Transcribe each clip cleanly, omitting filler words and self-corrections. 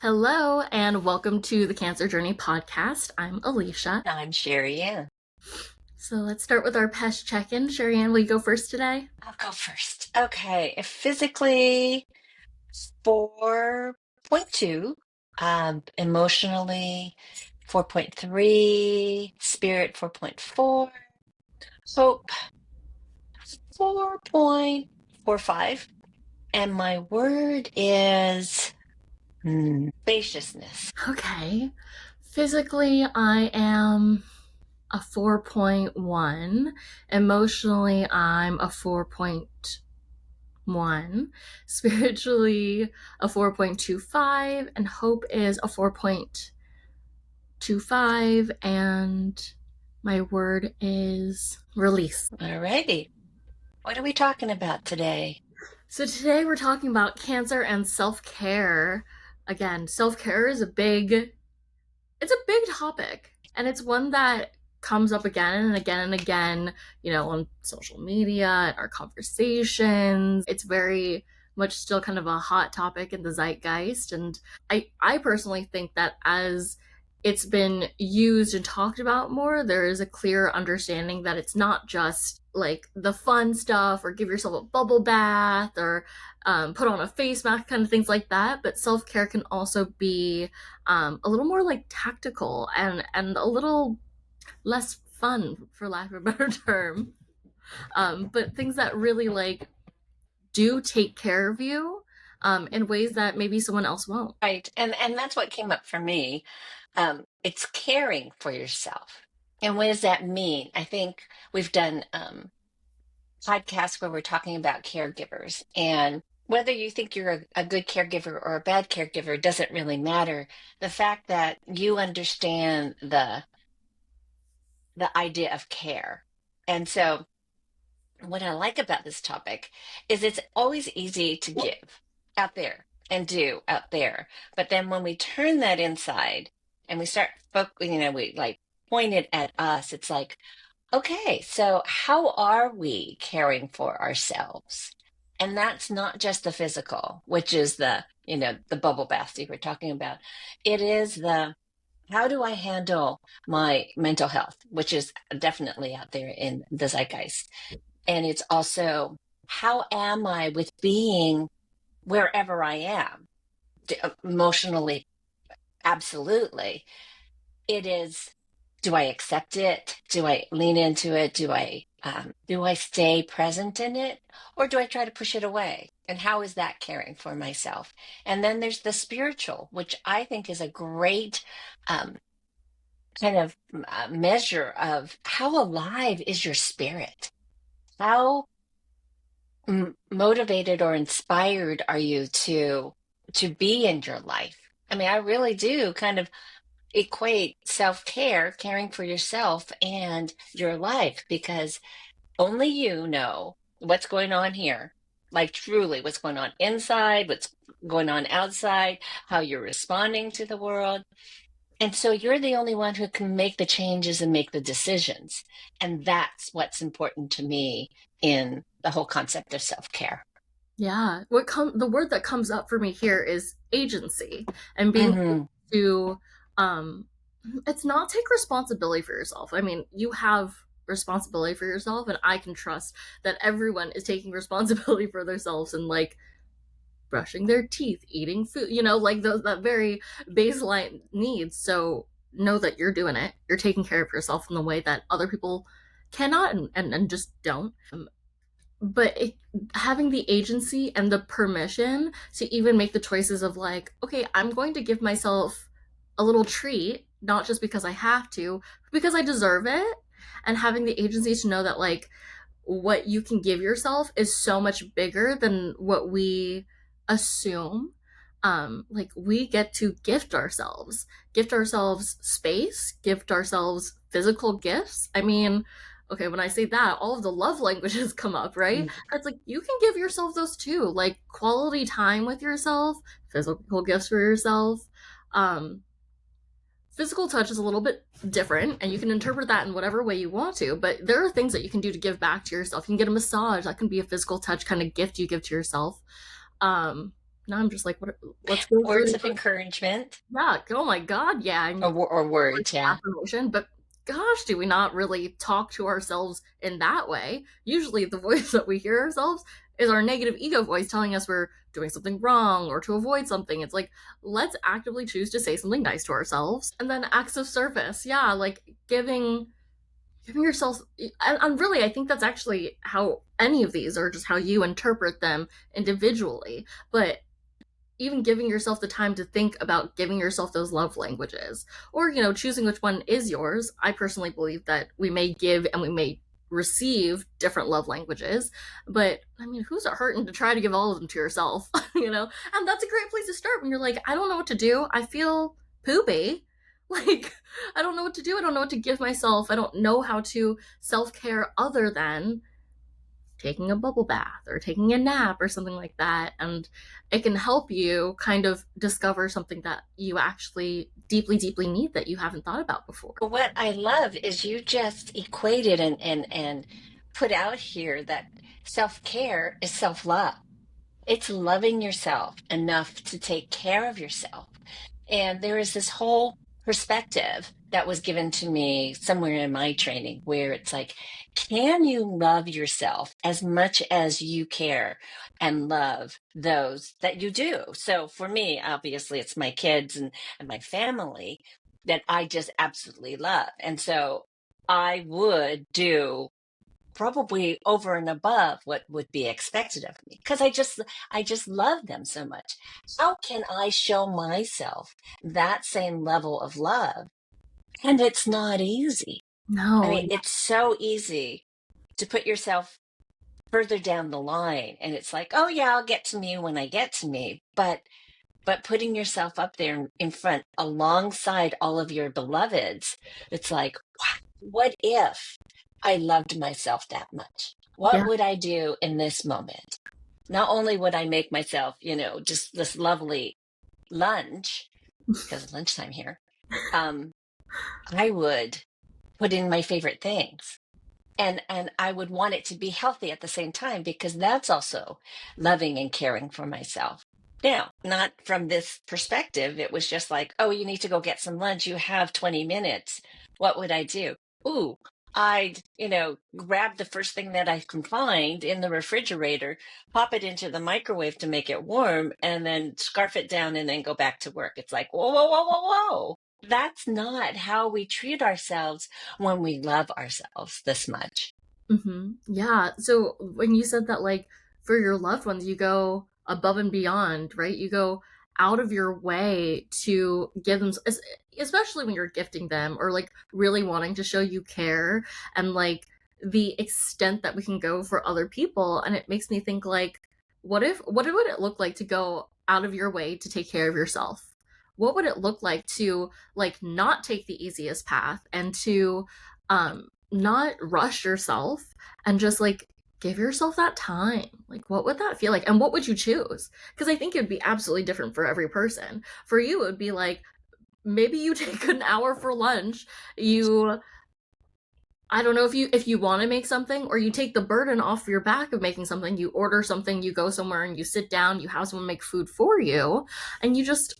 Hello, and welcome to the Cancer Journey podcast. I'm Alicia. I'm Sherry Ann. So let's start with our pest check-in. Sherry Ann, will you go first today? I'll go first. Okay, physically 4.2, emotionally 4.3, spirit 4.4, hope 4.45, and my word is spaciousness. Okay. Physically, I am a 4.1. Emotionally, I'm a 4.1. Spiritually, a 4.25. And hope is a 4.25. And my word is release. Alrighty. What are we talking about today? So today we're talking about cancer and self-care. Again, self-care is it's a big topic, and it's one that comes up again and again and again, on social media and our conversations. It's very much still kind of a hot topic in the zeitgeist, and I personally think that as it's been used and talked about more, there is a clear understanding that it's not just like the fun stuff or give yourself a bubble bath or put on a face mask, kind of things like that. But self care can also be a little more like tactical and a little less fun, for lack of a better term. But things that really like do take care of you in ways that maybe someone else won't. Right. And that's what came up for me. It's caring for yourself. And what does that mean? I think we've done podcasts where we're talking about caregivers, and whether you think you're a good caregiver or a bad caregiver doesn't really matter. The fact that you understand the idea of care. And so what I like about this topic is it's always easy to give out there and do out there. But then when we turn that inside and we start, we like point it at us, it's like, okay, so how are we caring for ourselves? And that's not just the physical, which is the bubble bath you were talking about. It is how do I handle my mental health, which is definitely out there in the zeitgeist. And it's also, how am I with being wherever I am? Emotionally, absolutely. It is, do I accept it? Do I lean into it? Do I stay present in it? Or do I try to push it away? And how is that caring for myself? And then there's the spiritual, which I think is a great um, kind of measure of how alive is your spirit? How motivated or inspired are you to be in your life? I mean, I really do kind of equate self-care, caring for yourself and your life, because only you know what's going on here, like truly what's going on inside, what's going on outside, how you're responding to the world. And so you're the only one who can make the changes and make the decisions. And that's what's important to me in the whole concept of self-care. Yeah. The word that comes up for me here is agency and being able Hmm. to um it's not take responsibility for yourself. I mean, you have responsibility for yourself, and I can trust that everyone is taking responsibility for themselves and like brushing their teeth, eating food, like those that very baseline needs. So know that you're doing it. You're taking care of yourself in the way that other people cannot and just don't. But having the agency and the permission to even make the choices of like, okay, I'm going to give myself a little treat, not just because I have to, but because I deserve it. And having the agency to know that like what you can give yourself is so much bigger than what we assume. Like we get to gift ourselves space, gift ourselves physical gifts. I mean, okay, when I say that, all of the love languages come up, right? It's like you can give yourself those too, like quality time with yourself, physical gifts for yourself. Um, Physical touch is a little bit different, and you can interpret that in whatever way you want to, but there are things that you can do to give back to yourself. You can get a massage, that can be a physical touch kind of gift you give to yourself. Now I'm just like, what? Let's go Words through. of encouragement Yeah. Oh my God. Yeah. And or words words, of yeah. affirmation, but gosh, do we not really talk to ourselves in that way? Usually, the voice that we hear ourselves is our negative ego voice telling us we're doing something wrong or to avoid something. It's like, let's actively choose to say something nice to ourselves. And then acts of service. Yeah. Like giving yourself, and really, I think that's actually how any of these are just how you interpret them individually. But even giving yourself the time to think about giving yourself those love languages, or choosing which one is yours. I personally believe that we may give and we may receive different love languages, but I mean, who's it hurting to try to give all of them to yourself? And that's a great place to start when you're like, I don't know what to do, I feel poopy, like, I don't know what to do, I don't know what to give myself, I don't know how to self-care other than taking a bubble bath or taking a nap or something like that. And it can help you kind of discover something that you actually deeply, deeply need that you haven't thought about before. But what I love is you just equated and put out here that self-care is self-love. It's loving yourself enough to take care of yourself. And there is this whole perspective that was given to me somewhere in my training where it's like, can you love yourself as much as you care and love those that you do? So for me, obviously, it's my kids and my family that I just absolutely love. And so I would do probably over and above what would be expected of me because I just love them so much. How can I show myself that same level of love? And it's not easy. I No, mean, yeah. it's so easy to put yourself further down the line and it's like, oh yeah, I'll get to me when I get to me. But putting yourself up there in front alongside all of your beloveds, it's like, wow, what if I loved myself that much? What Yeah. would I do in this moment? Not only would I make myself, just this lovely lunch, because it's lunchtime here, um, I would put in my favorite things. And I would want it to be healthy at the same time because that's also loving and caring for myself. Now, not from this perspective. It was just like, oh, you need to go get some lunch. You have 20 minutes. What would I do? Ooh, I'd, grab the first thing that I can find in the refrigerator, pop it into the microwave to make it warm, and then scarf it down and then go back to work. It's like, whoa, whoa, whoa, whoa, whoa. That's not how we treat ourselves when we love ourselves this much. Yeah. So when you said that, like, for your loved ones, you go above and beyond, right? You go out of your way to give them, especially when you're gifting them or like really wanting to show you care, and like the extent that we can go for other people. And it makes me think, like, what would it look like to go out of your way to take care of yourself? What would it look like to like not take the easiest path and to not rush yourself and just like give yourself that time? Like, what would that feel like? And what would you choose? Because I think it would be absolutely different for every person. For you, it would be like maybe you take an hour for lunch. You, I don't know if you want to make something, or you take the burden off your back of making something. You order something, you go somewhere and you sit down, you have someone make food for you, and you just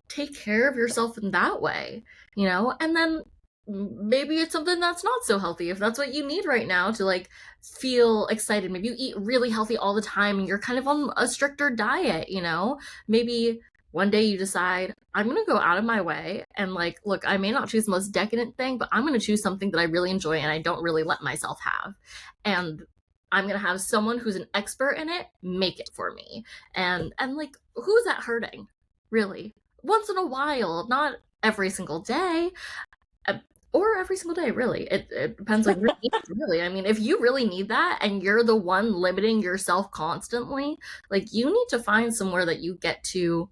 take care of yourself in that way. And then maybe it's something that's not so healthy if that's what you need right now to like feel excited. Maybe you eat really healthy all the time and you're kind of on a stricter diet. Maybe one day you decide, I'm going to go out of my way and like, look, I may not choose the most decadent thing, but I'm going to choose something that I really enjoy and I don't really let myself have. And I'm going to have someone who's an expert in it make it for me. And like, who's that hurting? Really? Once in a while, not every single day, uh, or every single day, really. It depends on your needs, really. I mean, if you really need that and you're the one limiting yourself constantly, like, you need to find somewhere that you get to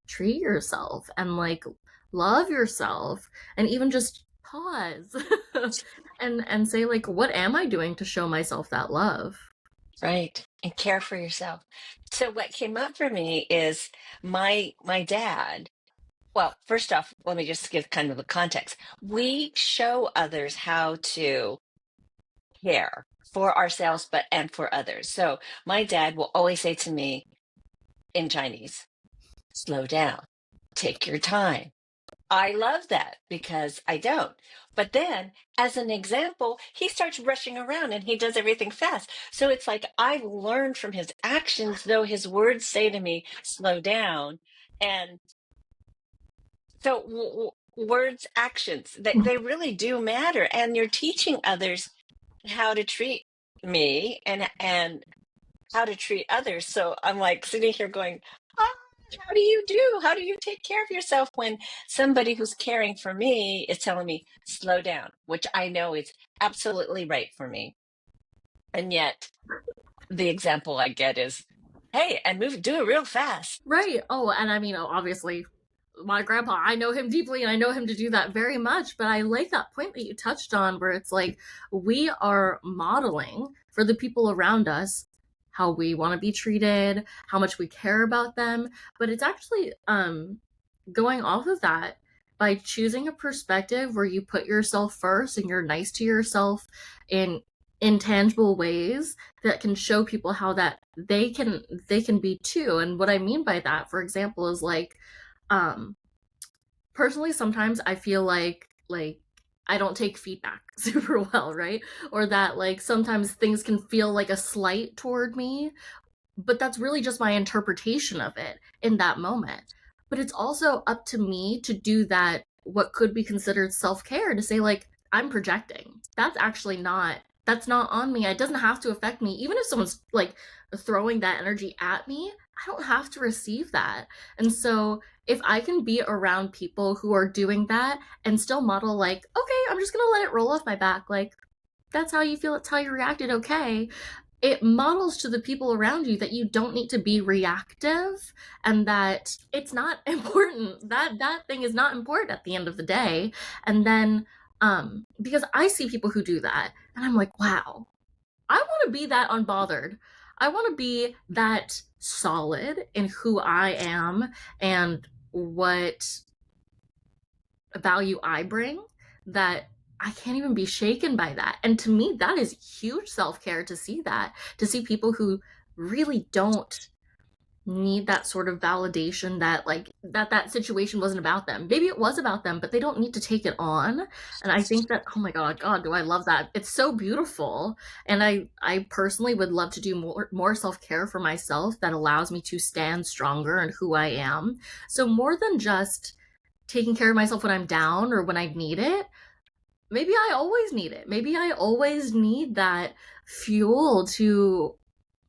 treat yourself and like love yourself, and even just pause and say, like, what am I doing to show myself that love? Right. And care for yourself. So what came up for me is my dad. Well, first off, let me just give kind of the context. We show others how to care for ourselves, but and for others. So my dad will always say to me, in Chinese. Slow down, take your time. I love that because I don't. But then, as an example, he starts rushing around and he does everything fast. So it's like I've learned from his actions, though his words say to me, slow down. And so, words, actions, they really do matter. And you're teaching others how to treat me and how to treat others. So I'm like sitting here going, ah, how do you take care of yourself when somebody who's caring for me is telling me, slow down, which I know is absolutely right for me. And yet the example I get is, hey, and do it real fast. Right. Oh, and I mean, obviously, my grandpa, I know him deeply and I know him to do that very much. But I like that point that you touched on where it's like we are modeling for the people around us how we want to be treated, how much we care about them. But it's actually going off of that by choosing a perspective where you put yourself first and you're nice to yourself in intangible ways that can show people how that they can be too. And what I mean by that, for example, is like um personally sometimes I feel like I don't take feedback super well, right? Or that like sometimes things can feel like a slight toward me, but that's really just my interpretation of it in that moment. But it's also up to me to do that, what could be considered self care, to say, like, I'm projecting. That's not on me. It doesn't have to affect me. Even if someone's like throwing that energy at me, I don't have to receive that. And so if I can be around people who are doing that and still model, like, okay, I'm just gonna let it roll off my back, like, that's how you feel, it's how you reacted, okay, it models to the people around you that you don't need to be reactive and that it's not important, that thing is not important at the end of the day. And then because I see people who do that and I'm like, wow, I want to be that unbothered. I want to be that solid in who I am and what value I bring, that I can't even be shaken by that. And to me, that is huge self care, to see that, to see people who really don't need that sort of validation, that like that situation wasn't about them. Maybe it was about them, but they don't need to take it on. And I think that, oh my God, do I love that. It's so beautiful. And I personally would love to do more self-care for myself that allows me to stand stronger in who I am. So more than just taking care of myself when I'm down or when I need it, maybe I always need it. Maybe I always need that fuel to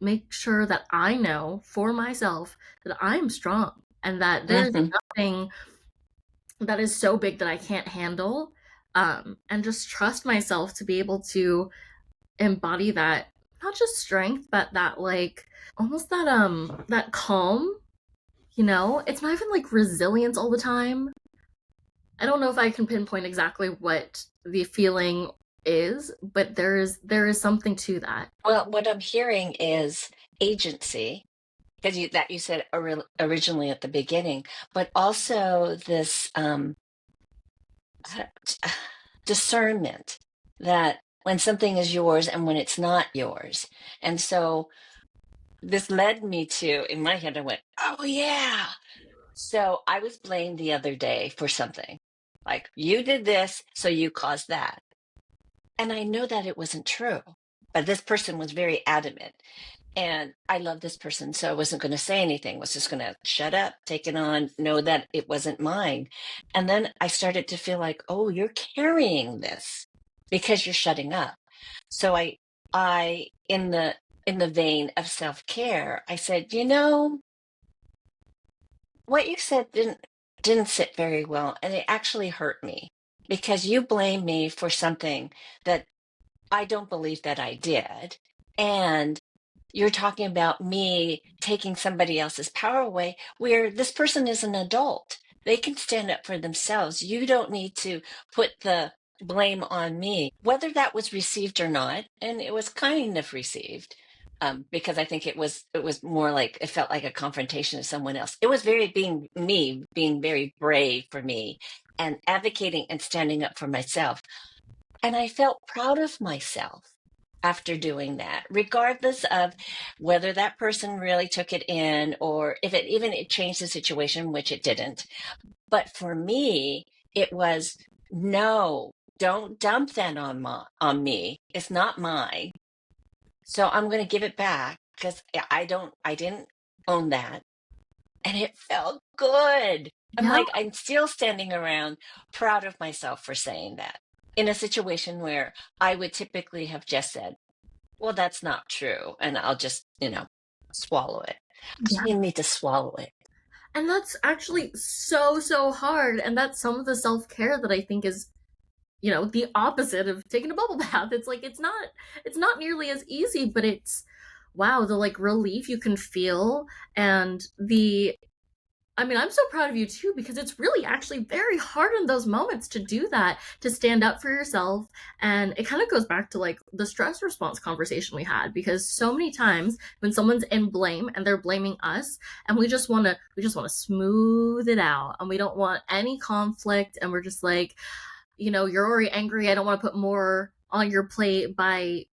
make sure that I know for myself that I'm strong and that there's Hmm. nothing that is so big that I can't handle. And just trust myself to be able to embody that, not just strength, but that like almost that calm, it's not even like resilience all the time. I don't know if I can pinpoint exactly what the feeling is, but there is something to that. Well, what I'm hearing is agency, because you said originally at the beginning, but also this discernment that when something is yours and when it's not yours. And so this led me to, in my head, I went, oh, yeah. So I was blamed the other day for something like, you did this, so you caused that. And I know that it wasn't true, but this person was very adamant. And I love this person, so I wasn't going to say anything, was just going to shut up, take it on, know that it wasn't mine. And then I started to feel like, oh, you're carrying this because you're shutting up. So I in the vein of self-care, I said, what you said didn't sit very well, and it actually hurt me because you blame me for something that I don't believe that I did. And you're talking about me taking somebody else's power away, where this person is an adult. They can stand up for themselves. You don't need to put the blame on me, whether that was received or not. And it was kind of received, because I think it was more like it felt like a confrontation to someone else. It was being very brave for me and advocating and standing up for myself. And I felt proud of myself. after doing that, regardless of whether that person really took it in or if it even it changed the situation, which it didn't. But for me, it was no, don't dump that on me. It's not mine. So I'm going to give it back because I didn't own that. And it felt good. I'm Yeah, like, I'm still standing around proud of myself for saying that in a situation where I would typically have just said, well, that's not true. And I'll just, swallow it. I yeah. didn't need to swallow it. And that's actually so, so hard. And that's some of the self care that I think is, the opposite of taking a bubble bath. It's like it's not nearly as easy, but it's wow, the like relief you can feel and the I mean, I'm so proud of you too because it's really actually very hard in those moments to do that, to stand up for yourself. And it kind of goes back to like the stress response conversation we had because so many times when someone's in blame and they're blaming us and we just want to smooth it out and we don't want any conflict and we're just like, you're already angry. I don't want to put more on your plate by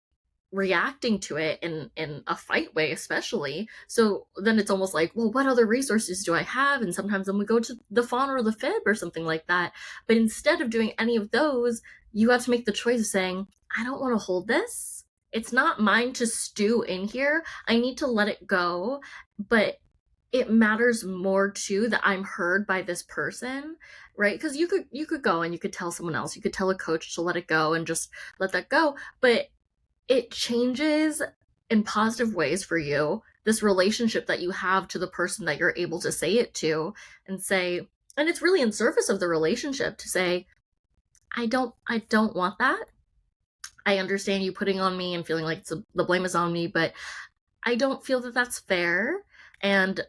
reacting to it in a fight way, especially. So then it's almost like, well, what other resources do I have? And sometimes then we go to the fawn or the fib or something like that. But instead of doing any of those, you have to make the choice of saying, I don't want to hold this. It's not mine to stew in here. I need to let it go. But it matters more too that I'm heard by this person, right? Because you could go and you could tell someone else, you could tell a coach to let it go and just let that go. But it changes in positive ways for you this relationship that you have to the person that you're able to say it to and say, and it's really in service of the relationship to say, I don't want that. I understand you putting on me and feeling like the blame is on me, but I don't feel that that's fair. And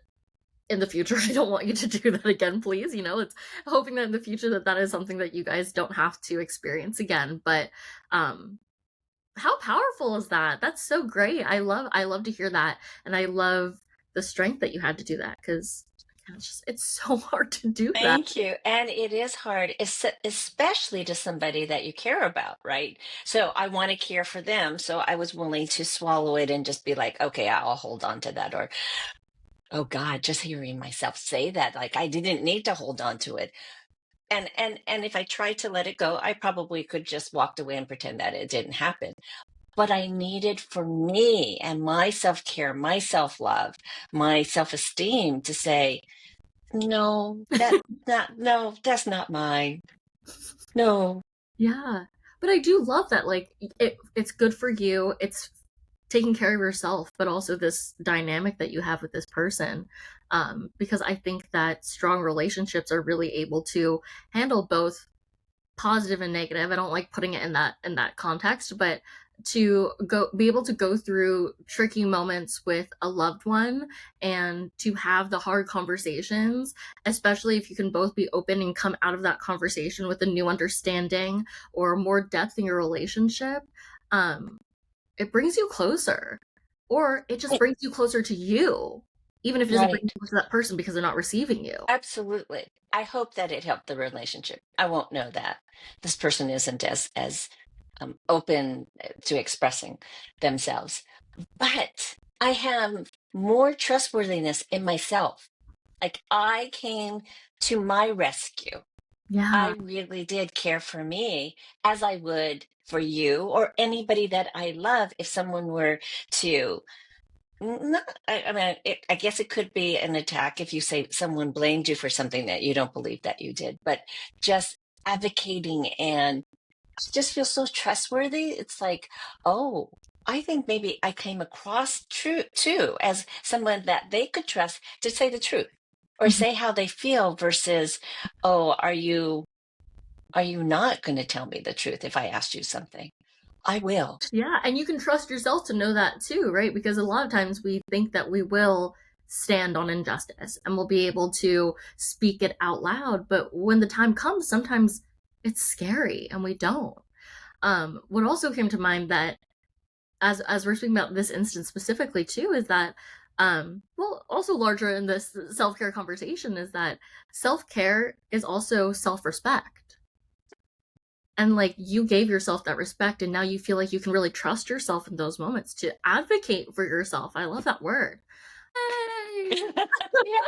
in the future, I don't want you to do that again, please. It's hoping that in the future that is something that you guys don't have to experience again. But um, how powerful is that? That's so great. I love to hear that, and I love the strength that you had to do that because it's so hard to do that. Thank you. And it is hard, especially to somebody that you care about, right? So I want to care for them. So I was willing to swallow it and just be like, okay, I'll hold on to that. Or, oh God, just hearing myself say that, like I didn't need to hold on to it. And if I tried to let it go, I probably could just walked away and pretend that it didn't happen. But I needed for me and my self-care, my self-love, my self-esteem to say, no, no, that's not mine. No. Yeah, but I do love that. Like it's good for you. It's taking care of yourself, but also this dynamic that you have with this person. Because I think that strong relationships are really able to handle both positive and negative. I don't like putting it in that context, but to go be able to go through tricky moments with a loved one and to have the hard conversations, especially if you can both be open and come out of that conversation with a new understanding or more depth in your relationship. Um, it brings you closer, or it just brings you closer to you, even if it doesn't bring you Right. closer to that person because they're not receiving you. Absolutely. I hope that it helped the relationship. I won't know that. This person isn't as open to expressing themselves. But I have more trustworthiness in myself. Like I came to my rescue. I Yeah, really did care for me as I would for you or anybody that I love if someone were to not, I mean, I guess it could be an attack if you say someone blamed you for something that you don't believe that you did, but just advocating and just feel so trustworthy. It's like, oh, I think maybe I came across true too as someone that they could trust to say the truth or mhm. say how they feel versus, oh, are you not going to tell me the truth if I asked you something? I will. Yeah, and you can trust yourself to know that too, right? Because a lot of times we think that we will stand on injustice and we'll be able to speak it out loud, but when the time comes, sometimes it's scary and we don't. What also came to mind that as we're speaking about this instance specifically too is that well, also larger in this self-care conversation is that self-care is also self-respect. And like you gave yourself that respect, and now you feel like you can really trust yourself in those moments to advocate for yourself. I love that word. Yay! Yeah,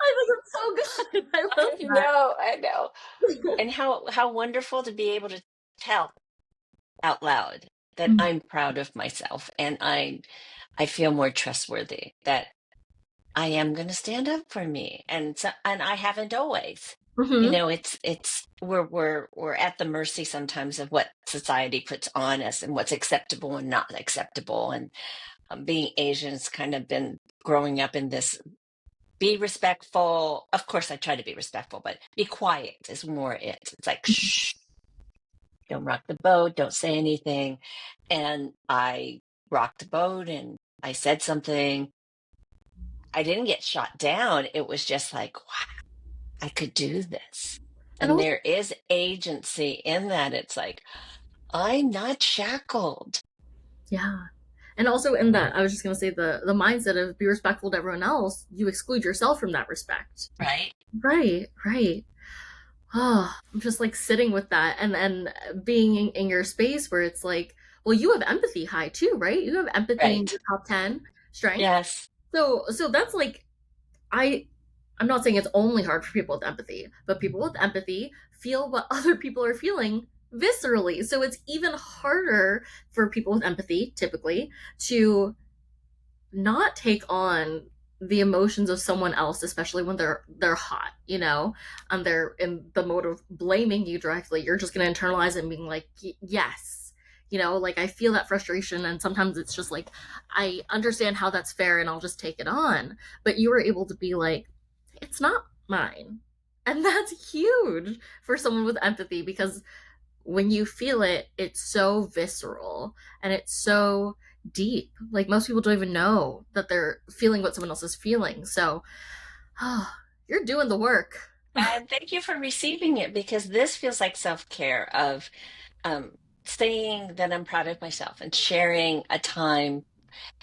I think it's so good. I love I know, I know. that. And how wonderful to be able to tell out loud that I'm proud of myself and I feel more trustworthy, that I am going to stand up for me. And so, and I haven't always. You Hmm. know, it's we're at the mercy sometimes of what society puts on us and what's acceptable and not acceptable. And being Asian has kind of been growing up in this be respectful. Of course, I try to be respectful, but be quiet is more it. It's like, shh, don't rock the boat, don't say anything. And I rocked the boat and I said something. I didn't get shot down. It was just like, wow, I could do this. And And also, there is agency in that. It's like, I'm not shackled. yeah. And also in that, I was just gonna say the mindset of be respectful to everyone else, you exclude yourself from that respect. Right, Right, right. Oh, I'm just like sitting with that and then being in your space where it's like, well, you have empathy high too, right? You have empathy in your right. top 10 strengths. Yes, So that's like I I'm not saying it's only hard for people with empathy, but people with empathy feel what other people are feeling viscerally. So it's even harder for people with empathy typically to not take on the emotions of someone else, especially when they're hot, and they're in the mode of blaming you directly. You're just gonna internalize it and being like, yes, like I feel that frustration, and sometimes it's just like I understand how that's fair, and I'll just take it on. But you were able to be like, it's not mine, and that's huge for someone with empathy because when you feel it, it's so visceral and it's so deep. Like most people don't even know that they're feeling what someone else is feeling. So, oh, you're doing the work. and thank you for receiving it, because this feels like self-care of um, saying that I'm proud of myself and sharing a time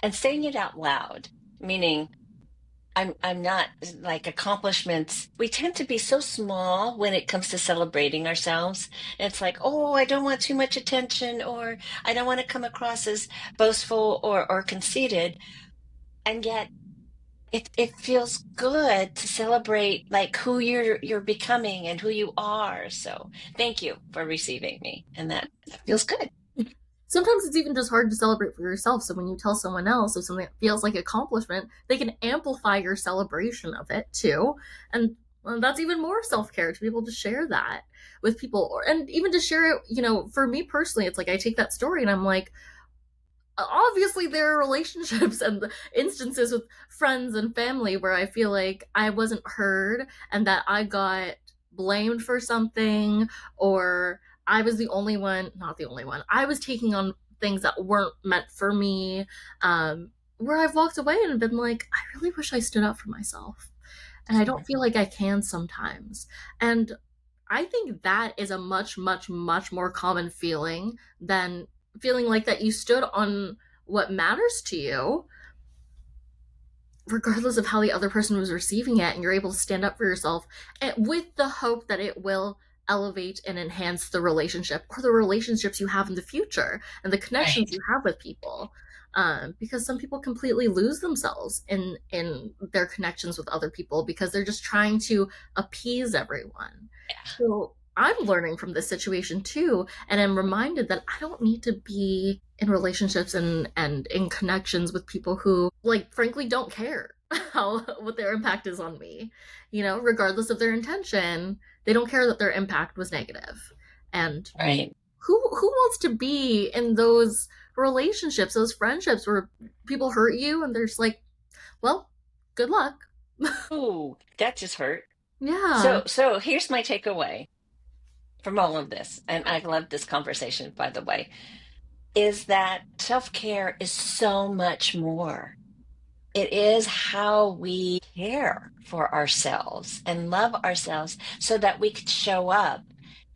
and saying it out loud, meaning I'm not like accomplishments. We tend to be so small when it comes to celebrating ourselves. It's like, oh, I don't want too much attention, or I don't want to come across as boastful or conceited. And yet it feels good to celebrate like who you're becoming and who you are. So thank you for receiving me. And that feels good. Sometimes it's even just hard to celebrate for yourself. So when you tell someone else of something that feels like accomplishment, they can amplify your celebration of it too. And that's even more self care to be able to share that with people, and even to share it. For me personally, it's like I take that story and I'm like, obviously there are relationships and instances with friends and family where I feel like I wasn't heard and that I got blamed for something, or I was the only one, not the only one. I was taking on things that weren't meant for me. Where I've walked away and been like, I really wish I stood up for myself. And I don't feel like I can sometimes. And I think that is a much, much, much more common feeling than feeling like that you stood on what matters to you, regardless of how the other person was receiving it, and you're able to stand up for yourself and with the hope that it will elevate and enhance the relationship or the relationships you have in the future and the connections Right. you have with people. Because some people completely lose themselves in their connections with other people because they're just trying to appease everyone. So I'm learning from this situation too, and I'm reminded that I don't need to be in relationships and in connections with people who, like, frankly don't care how what their impact is on me. Regardless of their intention, they don't care that their impact was negative. And Right. who wants to be in those relationships, those friendships where people hurt you and they're just like, well, good luck. Ooh, that just hurt. Yeah. So here's my takeaway from all of this, and I love this conversation, by the way, is that self-care is so much more. It is how we care for ourselves and love ourselves so that we could show up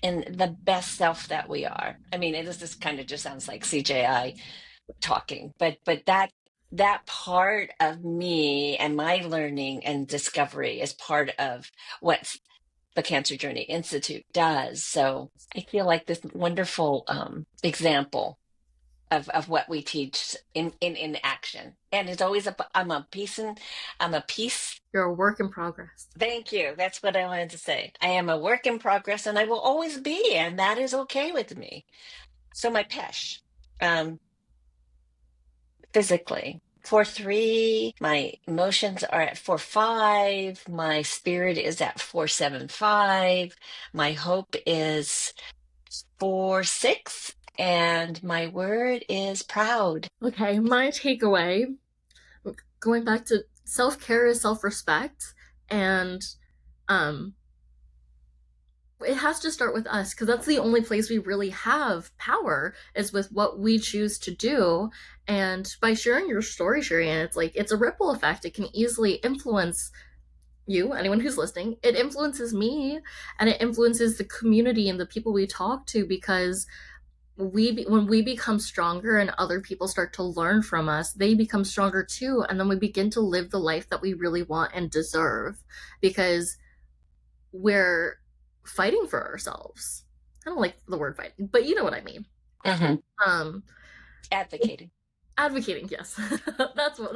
in the best self that we are. I mean, it is this kind of just sounds like CJI talking, but that part of me and my learning and discovery is part of what's the Cancer Journey Institute does. So I feel like this wonderful example of what we teach in action. And it's always I'm a piece. You're a work in progress. Thank you. That's what I wanted to say. I am a work in progress and I will always be, and that is okay with me. So my pesh, um, physically. 4-3, my emotions are at 4-5, my spirit is at 4-7-5, my hope is 4-6, and my word is proud. Okay, my takeaway, going back to self care is self respect, and um, it has to start with us because that's the only place we really have power is with what we choose to do. And by sharing your story, sharing it, it's like it's a ripple effect. It can easily influence you, anyone who's listening. It influences me, and it influences the community and the people we talk to because when we become stronger and other people start to learn from us, they become stronger too, and then we begin to live the life that we really want and deserve because we're fighting for ourselves. I don't like the word fighting, but you know what I mean. Hmm. Um, Advocating. advocating, yes, that's what.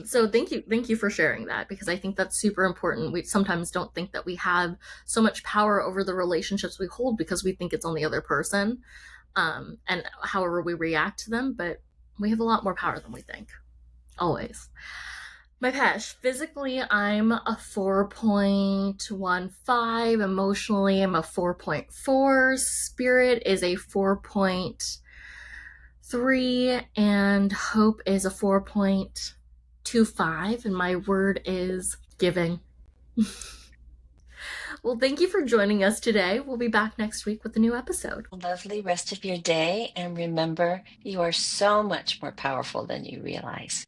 So thank you for sharing that because I think that's super important. We sometimes don't think that we have so much power over the relationships we hold because we think it's on the other person, and however we react to them, but we have a lot more power than we think. Always. My Pesh, physically, I'm a 4.15. Emotionally, I'm a 4.4. Spirit is a 4.3. And hope is a 4.25. And my word is giving. Well, thank you for joining us today. We'll be back next week with a new episode. Lovely rest of your day. And remember, you are so much more powerful than you realize.